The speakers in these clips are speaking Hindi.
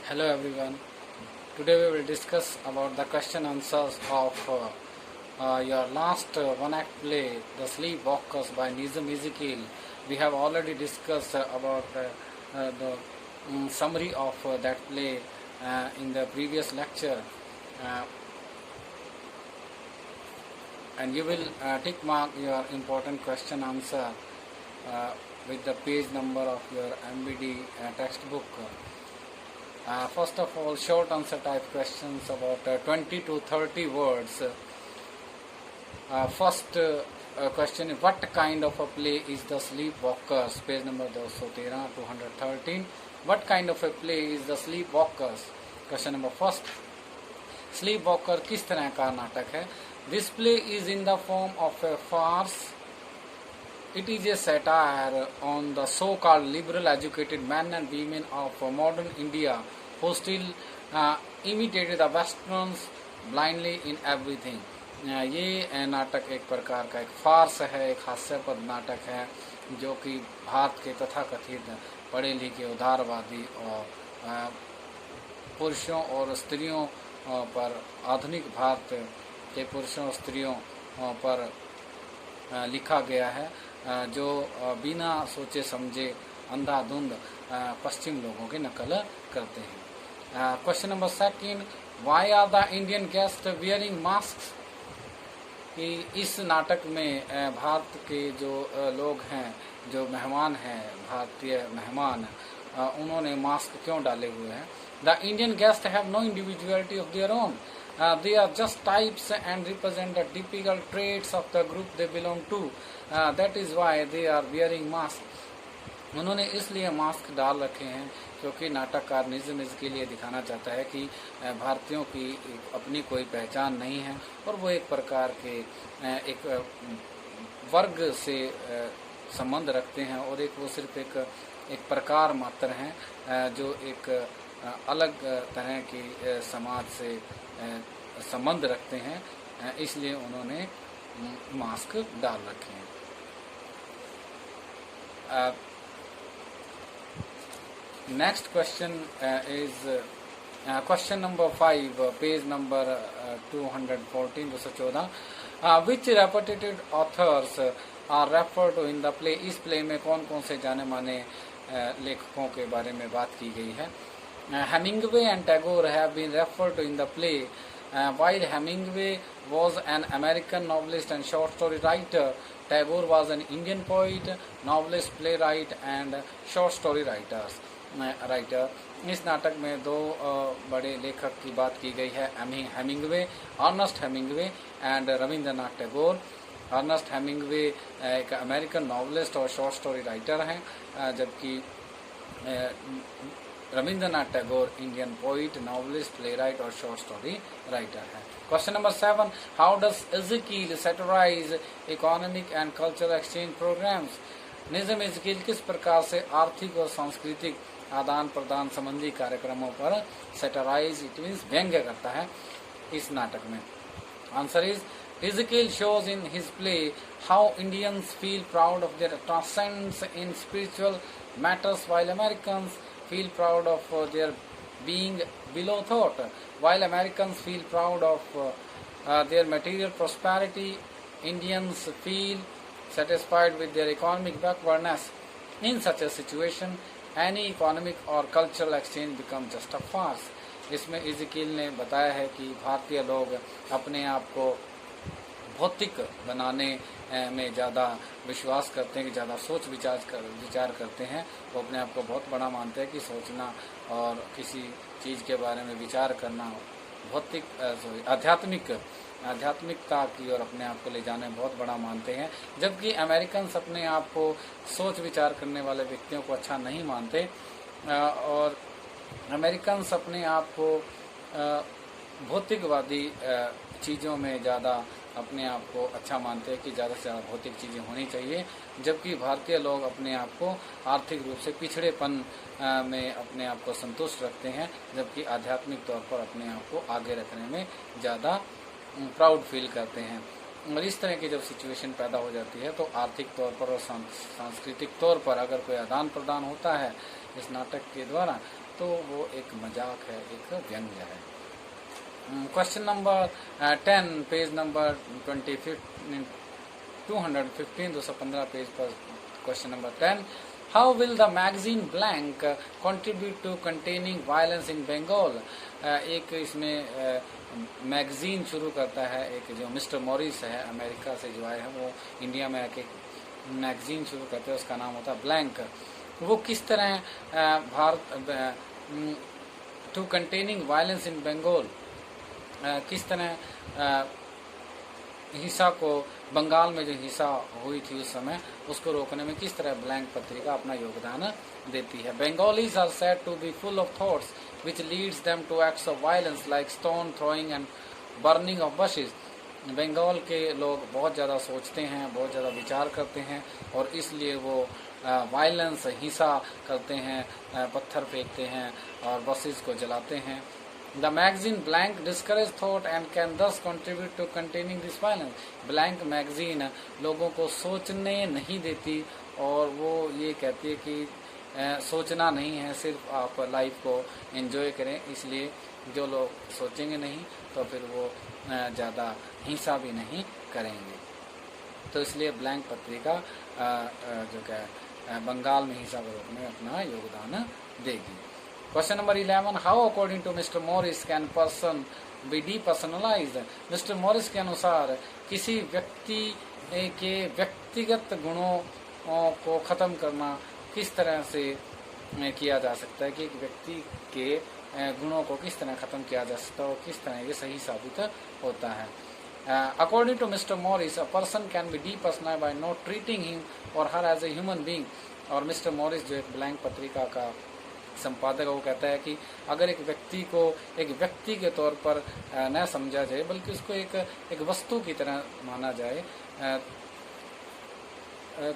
Hello everyone. Today we will discuss about the question answers of your last one act play, The Sleepwalkers by Nizam Ezekiel. We have already discussed about the summary of that play in the previous lecture, uh, and you will tick mark your important question answer with the page number of your MBD textbook. First of all, short answer type questions about 20 to 30 words. First question is, what kind of a play is The Sleepwalkers? Page number 213, 213. What kind of a play is The Sleepwalkers? Question number first. Sleepwalker किस तरह का नाटक है? This play is in the form of a farce. It is a satire on the so-called liberal educated men and women of modern India who still imitated the westerns blindly in everything. ये नाटक एक प्रकार का एक फार्स है, एक हास्यास्पद नाटक है जो कि भारत के तथाकथित पढ़े लिखे उदारवादी और पुरुषों और स्त्रियों पर, आधुनिक भारत के पुरुषों और स्त्रियों पर लिखा गया है, जो बिना सोचे समझे अंधाधुंध पश्चिम लोगों की नकल करते हैं. Question number second, why are the Indian guest wearing mask? कि इस नाटक में भारत के जो लोग हैं, जो मेहमान हैं, भारतीय मेहमान, उन्होंने मास्क क्यों डाले हुए हैं? The Indian guest have no individuality of their own. They are just types and represent the typical traits of the group they belong to. That is why they are wearing masks. उन्होंने इसलिए मास्क डाल रखे हैं क्योंकि नाटककार निज़म इसके लिए दिखाना चाहता है कि भारतीयों की अपनी कोई पहचान नहीं है और वो एक प्रकार के एक वर्ग से संबंध रखते हैं और वो सिर्फ एक प्रकार मात्र हैं जो एक अलग तरह की समाज से संबंध रखते हैं, इसलिए उन्होंने मास्क डाल रखे हैं. Next question is question number 5, page number 214, 214. Which reputed authors are refer to in the play? इस प्ले में कौन कौन से जाने माने लेखकों के बारे में बात की गई है? Hemingway and Tagore have been referred to in the play. While Hemingway was an American novelist and short story writer, Tagore was an Indian poet, novelist, playwright and short story writer. इस नाटक में दो बड़े लेखक की बात की गई है, Hemingway, Ernest Hemingway and Rabindranath Tagore. Ernest Hemingway एक अमेरिकन नॉवलिस्ट और शॉर्ट स्टोरी राइटर हैं, जबकि Rabindranath Tagore Indian poet, novelist, playwright और शॉर्ट स्टोरी राइटर है. Question number 7, how does Ezekiel satirize economic and cultural exchange programs? Nissim Ezekiel किस प्रकार से आर्थिक और सांस्कृतिक आदान प्रदान संबंधी कार्यक्रमों पर सैटिराइज, इट मीन्स व्यंग्य करता है इस नाटक में? Answer is, Ezekiel shows in his play how Indians feel proud of their transcendence in spiritual matters while Americans feel proud of their being below thought. While Americans feel proud of their material prosperity, Indians feel satisfied with their economic backwardness. In such a situation, any economic or cultural exchange becomes just a farce. इसमें इज़ेकियल ने बताया है कि भारतीय लोग अपने आप को भौतिक बनाने में ज़्यादा विश्वास करते हैं, कि ज़्यादा सोच विचार करते हैं. वो अपने आप को बहुत बड़ा मानते हैं कि सोचना और किसी चीज़ के बारे में विचार करना भौतिक आध्यात्मिकता की ओर अपने आप को ले जाने में बहुत बड़ा मानते हैं. जबकि अमेरिकन्स अपने आप को सोच विचार करने वाले व्यक्तियों को अच्छा नहीं मानते और अमेरिकन्स अपने आप को भौतिकवादी चीज़ों में ज़्यादा अपने आप को अच्छा मानते हैं कि ज़्यादा से ज़्यादा भौतिक चीज़ें होनी चाहिए. जबकि भारतीय लोग अपने आप को आर्थिक रूप से पिछड़ेपन में अपने आप को संतुष्ट रखते हैं, जबकि आध्यात्मिक तौर पर अपने आप को आगे रखने में ज़्यादा प्राउड फील करते हैं. और इस तरह की जब सिचुएशन पैदा हो जाती है तो आर्थिक तौर पर और सांस्कृतिक तौर पर अगर कोई आदान प्रदान होता है इस नाटक के द्वारा तो वो एक मजाक है, एक व्यंग्य है। Question number 10 page number 215 page पर question number 10, how will the magazine blank contribute to containing violence in Bengal. एक इसमें मैगजीन शुरू करता है, एक जो मिस्टर मॉरिस है अमेरिका से जो आए हैं, वो इंडिया में आके मैगजीन शुरू करते हैं, उसका नाम होता है ब्लैंक। वो किस तरह Bharat to containing violence in Bengal, किस तरह हिंसा को, बंगाल में जो हिंसा हुई थी उस समय, उसको रोकने में किस तरह ब्लैंक पत्रिका अपना योगदान देती है। Bengalis are said to be full of thoughts which leads them to acts of violence like stone throwing and burning of bushes। Bengal के लोग बहुत ज़्यादा सोचते हैं, बहुत ज़्यादा विचार करते हैं, और इसलिए वो वायलेंस, हिंसा करते हैं, पत्थर फेंकते हैं और बसेस को जलाते हैं। The magazine blank discourage thought and can thus contribute to containing this violence। Blank magazine लोगों को सोचने नहीं देती, और वो ये कहती है कि सोचना नहीं है, सिर्फ आप लाइफ को एंजॉय करें। इसलिए जो लोग सोचेंगे नहीं तो फिर वो ज़्यादा हिंसा भी नहीं करेंगे। तो इसलिए ब्लैंक पत्रिका जो क्या बंगाल में हिंसा को रोकने में अपना योगदान देगी। Question number 11, how according to Mister Morris can person be depersonalized. Mister Morris के अनुसार किसी व्यक्ति के व्यक्तिगत गुणों को ख़त्म करना किस तरह से किया जा सकता है, कि एक व्यक्ति के गुणों को किस तरह ख़त्म किया जा सकता है और किस तरह ये सही साबित होता है। According to Mister Morris, a person can be depersonalized by not treating him or her as a human being. और मिस्टर मॉरिस जो एक ब्लैंक पत्रिका का संपादक है, वो कहता है कि अगर एक व्यक्ति को एक व्यक्ति के तौर पर न समझा जाए, बल्कि उसको एक वस्तु की तरह माना जाए,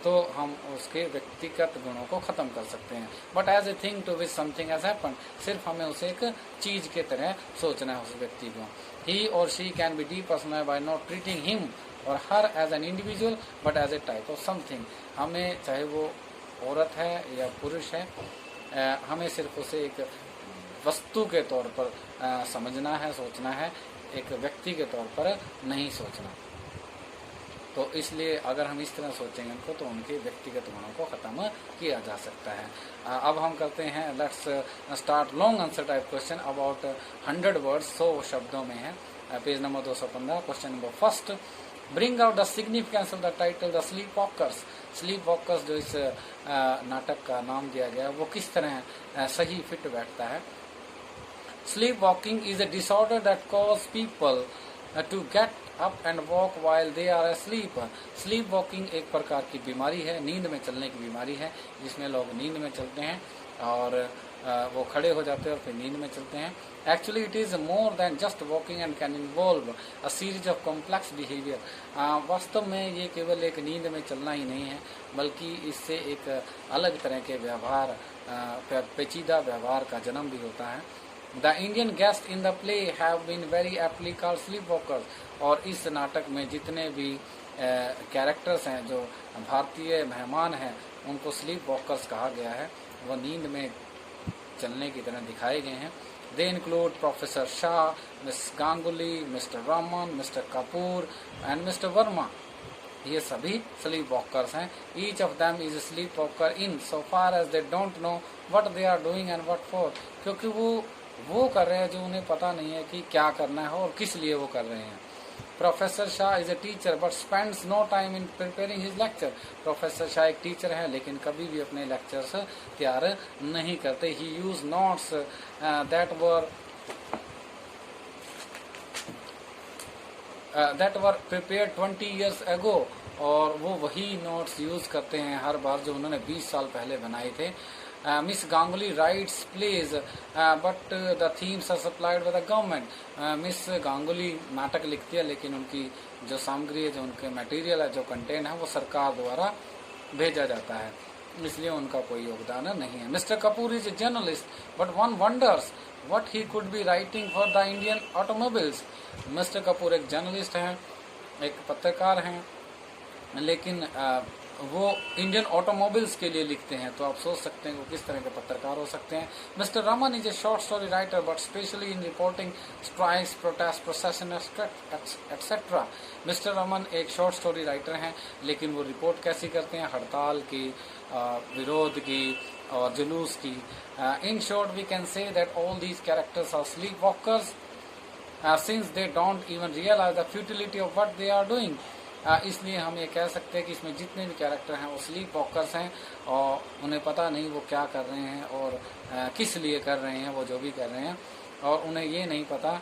तो हम उसके व्यक्तिगत गुणों को ख़त्म कर सकते हैं। But as a thing to which something has happen, सिर्फ हमें उसे एक चीज़ के तरह सोचना है उस व्यक्ति को। He or she can be depersonalized by not treating him or her as an individual but as a type of something. हमें चाहे वो औरत है या पुरुष है, हमें सिर्फ उसे एक वस्तु के तौर पर समझना है, सोचना है, एक व्यक्ति के तौर पर नहीं सोचना। तो इसलिए अगर हम इस तरह सोचेंगे उनको, तो उनके व्यक्तिगत गुणों को ख़त्म किया जा सकता है। अब हम करते हैं, let's start long answer type question about 100 words, 100 शब्दों में है। Page number 215, question number first, bring out the significance of the title the sleep walkers. Sleep walkers जो इस नाटक का नाम दिया गया है, वो किस तरह सही फिट बैठता है। Sleepwalking is a disorder that cause people to get up and walk while they are asleep। Sleepwalking एक प्रकार की बीमारी है, नींद में चलने की बीमारी है, जिसमें लोग नींद में चलते हैं और वो खड़े हो जाते हैं और फिर नींद में चलते हैं। Actually it is more than just walking and can involve a series of complex behaviour. वास्तव में ये केवल एक नींद में चलना ही नहीं है, बल्कि इससे एक अलग तरह के व्यवहार, पेचीदा व्यवहार का जन्म भी होता है। The Indian guest in the play have been very aptly called sleepwalkers. और इस नाटक में जितने भी कैरेक्टर्स हैं, जो भारतीय मेहमान हैं, उनको स्लीप वॉकर्स कहा गया है। वो नींद में चलने की तरह दिखाए गए हैं। They include professor Shah, miss Ganguly, mister Raman, mister Kapoor and mister Verma. ये सभी स्लीप वॉकर्स हैं। Each of them is sleepwalker in so far as they don't know what they are doing and what for. क्योंकि वो कर रहे हैं जो उन्हें पता नहीं है कि क्या करना है और किस लिए वो कर रहे हैं। Professor Shah is a teacher but spends no time in preparing his lecture. Professor Shah एक टीचर है, लेकिन कभी भी अपने लेक्चर्स तैयार नहीं करते। He use notes that were prepared 20 years ago। और वो वही नोट्स यूज करते हैं हर बार जो उन्होंने 20 साल पहले बनाए थे। Miss Ganguly writes plays but the themes are supplied by the government. Miss Ganguly नाटक लिखती है, लेकिन उनकी जो सामग्री है, जो उनके मटेरियल है, जो कंटेंट है, वो सरकार द्वारा भेजा जाता है, इसलिए उनका कोई योगदान नहीं है। Mister Kapoor is a journalist but one wonders what he could be writing for the Indian automobiles. Mister Kapoor एक जर्नलिस्ट हैं, एक पत्रकार हैं, लेकिन वो इंडियन ऑटोमोबाइल्स के लिए लिखते हैं, तो आप सोच सकते हैं वो किस तरह के पत्रकार हो सकते हैं। Mister Raman is a short story writer but specially in reporting strikes, protest, procession etcetera. Mister Raman एक शॉर्ट स्टोरी राइटर हैं, लेकिन वो रिपोर्ट कैसी करते हैं, हड़ताल की, विरोध की और जुलूस की। In short we can say that all these characters are sleepwalkers since they don't even realize the futility of what they are doing। इसलिए हम ये कह सकते हैं कि इसमें जितने भी कैरेक्टर हैं वो स्लीप वॉकर्स हैं और उन्हें पता नहीं वो क्या कर रहे हैं और किस लिए कर रहे हैं वो जो भी कर रहे हैं, और उन्हें ये नहीं पता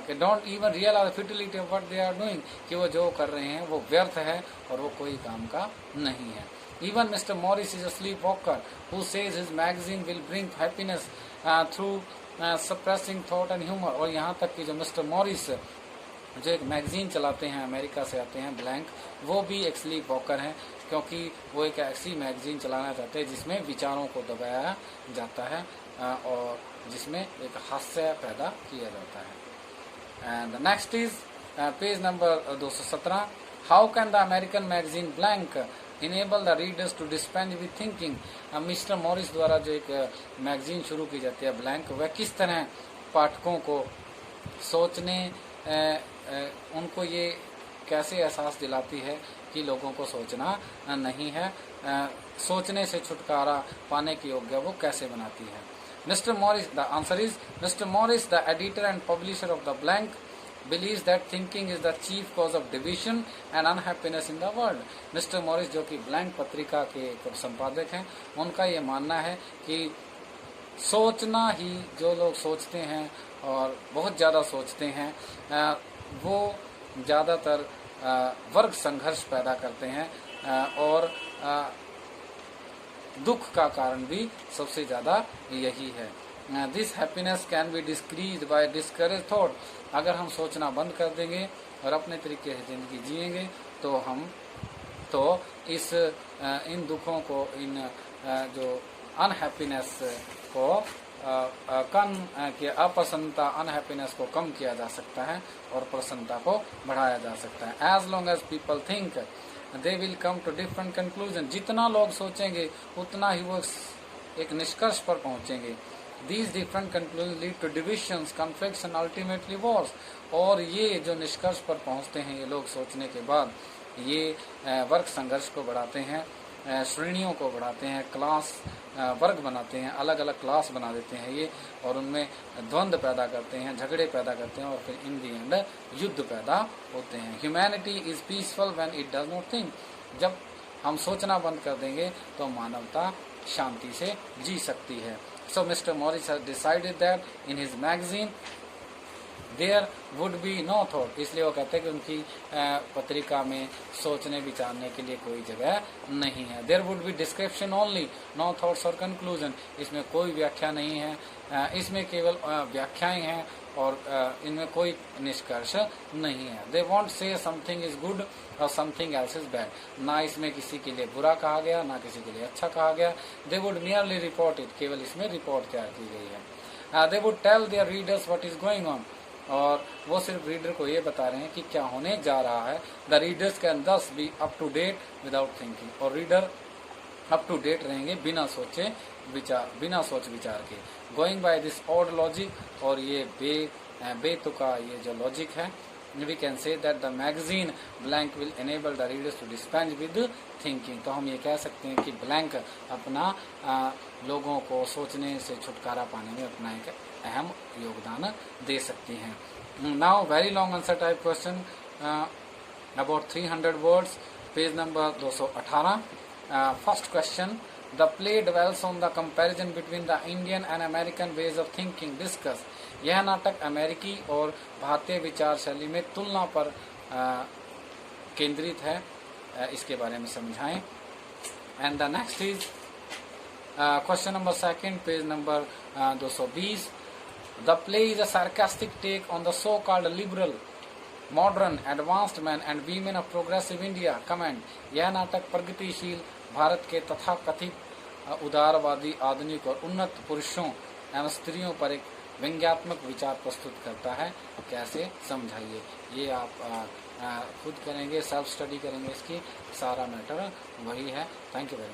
कि don't even realise the futility of what they are doing, कि वो जो कर रहे हैं वो व्यर्थ है और वो कोई काम का नहीं है। Even Mr. Morris is a sleepwalker who says his magazine will bring happiness through suppressing thought and humor। और यहाँ तक कि जो मिस्टर मॉरिस जो एक मैगजीन चलाते हैं, अमेरिका से आते हैं, ब्लैंक, वो भी एक स्लीप वॉकर हैं, क्योंकि वो एक ऐसी मैगजीन चलाना चाहते हैं जिसमें विचारों को दबाया जाता है और जिसमें एक हास्य पैदा किया जाता है। And next is page number 217। How can the American magazine blank enable the readers to dispense with thinking. Mister Morris द्वारा जो एक मैगजीन शुरू की जाती है ब्लैंक, वह किस तरह पाठकों को सोचने उनको ये कैसे एहसास दिलाती है कि लोगों को सोचना नहीं है, सोचने से छुटकारा पाने के योग्य वो कैसे बनाती है। Mister Morris, the answer is mister Morris the editor and publisher of the blank believes that thinking is the chief cause of division and unhappiness in the world। Mister Morris जो कि ब्लैंक पत्रिका के एक संपादक हैं, उनका ये मानना है कि सोचना ही, जो लोग सोचते हैं और बहुत ज़्यादा सोचते हैं, वो ज़्यादातर वर्ग संघर्ष पैदा करते हैं और दुख का कारण भी सबसे ज़्यादा यही है। This happiness can be decrease by discourage thought. अगर हम सोचना बंद कर देंगे और अपने तरीके से ज़िंदगी जिएंगे तो इन दुखों को, इन जो अनहैप्पीनेस को अप्रसन्नता, अनहैप्पीनेस को कम किया जा सकता है और प्रसन्नता को बढ़ाया जा सकता है। As long as people think they will come to different conclusion. जितना लोग सोचेंगे उतना ही वो एक निष्कर्ष पर पहुंचेंगे। These different conclusions lead to divisions, conflicts and ultimately wars। और ये जो निष्कर्ष पर पहुंचते हैं ये लोग सोचने के बाद, ये वर्ग संघर्ष को बढ़ाते हैं, श्रेणियों को बढ़ाते हैं, क्लास वर्ग बनाते हैं, अलग अलग क्लास बना देते हैं ये, और उनमें द्वंद्व पैदा करते हैं, झगड़े पैदा करते हैं और फिर इन दी एंड युद्ध पैदा होते हैं। Humanity is peaceful when it does not think. जब हम सोचना बंद कर देंगे तो मानवता शांति से जी सकती है। So Mr. Morris has decided that in his magazine there would be no thought। इसलिए वो कहते हैं कि उनकी पत्रिका में सोचने विचारने के लिए कोई जगह नहीं है। There would be description only, no thoughts or conclusion। इसमें कोई व्याख्या नहीं है, इसमें केवल व्याख्याएं हैं और इनमें कोई निष्कर्ष नहीं है। They won't say something is good और समथिंग एल्स इज बैड। ना इसमें किसी के लिए बुरा कहा गया, ना किसी के लिए अच्छा कहा गया। They would merely report it, केवल इसमें रिपोर्ट तैयार की गई है। They would tell their readers what is going on. और वो सिर्फ रीडर को ये बता रहे हैं कि क्या होने जा रहा है। The readers can thus be up to date without thinking. और रीडर अप टू डेट रहेंगे बिना सोच विचार के। Going by this odd logic, और ये बेतुका ये जो लॉजिक है, we can say that the magazine blank will enable the readers to dispense with thinking। तो हम ये कह सकते हैं कि ब्लैंक अपना लोगों को सोचने से छुटकारा पाने में अपना एक अहम योगदान दे सकती हैं। Now very long answer type question about 300 words, page number 218। First question, the play dwells on the comparison between the Indian and American ways of thinking। Discuss। यह नाटक अमेरिकी और भारतीय विचार शैली में तुलना पर केंद्रित है, इसके बारे में समझाएं। And the next is question number second, page number 220। The play is a sarcastic take on the so called liberal, modern, advanced man and women of progressive India. Comment. यह नाटक प्रगतिशील भारत के तथाकथित उदारवादी, आधुनिक और उन्नत पुरुषों एवं स्त्रियों पर एक व्यंग्यात्मक विचार प्रस्तुत करता है, कैसे समझाइए। ये आप खुद करेंगे, सेल्फ स्टडी करेंगे, इसकी सारा मैटर वही है। Thank you very much.